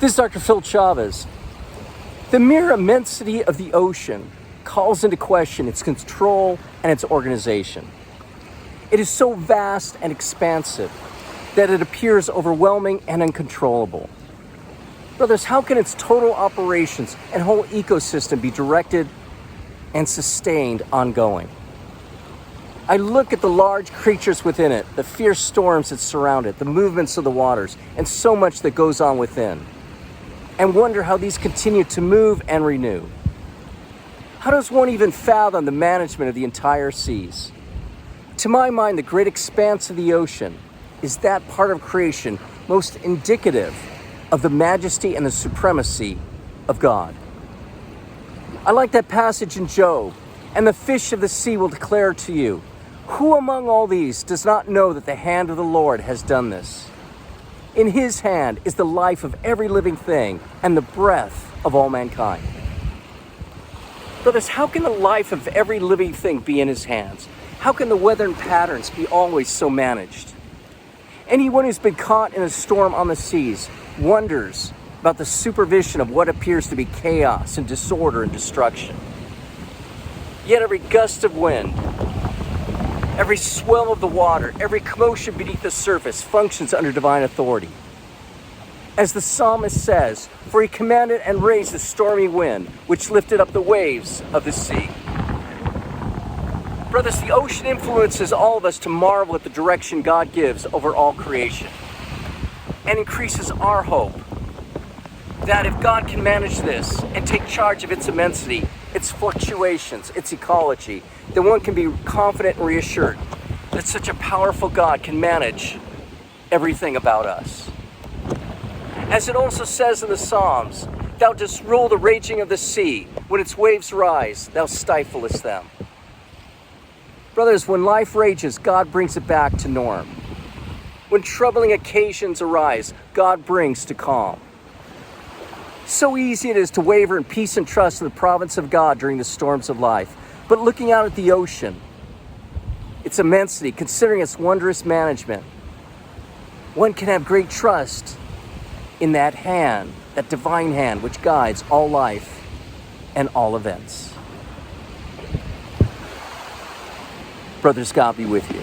This is Dr. Phil Chavez. The mere immensity of the ocean calls into question its control and its organization. It is so vast and expansive that it appears overwhelming and uncontrollable. Brothers, how can its total operations and whole ecosystem be directed and sustained ongoing? I look at the large creatures within it, the fierce storms that surround it, the movements of the waters, and so much that goes on within, and wonder how these continue to move and renew. How does one even fathom the management of the entire seas? To my mind, the great expanse of the ocean is that part of creation most indicative of the majesty and the supremacy of God. I like that passage in Job, and the fish of the sea will declare to you, who among all these does not know that the hand of the Lord has done this? In his hand is the life of every living thing and the breath of all mankind. Brothers, how can the life of every living thing be in his hands? How can the weather and patterns be always so managed? Anyone who's been caught in a storm on the seas wonders about the supervision of what appears to be chaos and disorder and destruction. Yet every gust of wind, every swell of the water, every commotion beneath the surface functions under divine authority. As the psalmist says, for he commanded and raised the stormy wind, which lifted up the waves of the sea. Brothers, the ocean influences all of us to marvel at the direction God gives over all creation, and increases our hope that if God can manage this and take charge of its immensity, its fluctuations, its ecology, then one can be confident and reassured that such a powerful God can manage everything about us. As it also says in the Psalms, thou dost rule the raging of the sea. When its waves rise, thou stiflest them. Brothers, when life rages, God brings it back to norm. When troubling occasions arise, God brings to calm. So easy it is to waver in peace and trust in the providence of God during the storms of life. But looking out at the ocean, its immensity, considering its wondrous management, one can have great trust in that hand, that divine hand which guides all life and all events. Brothers, God be with you.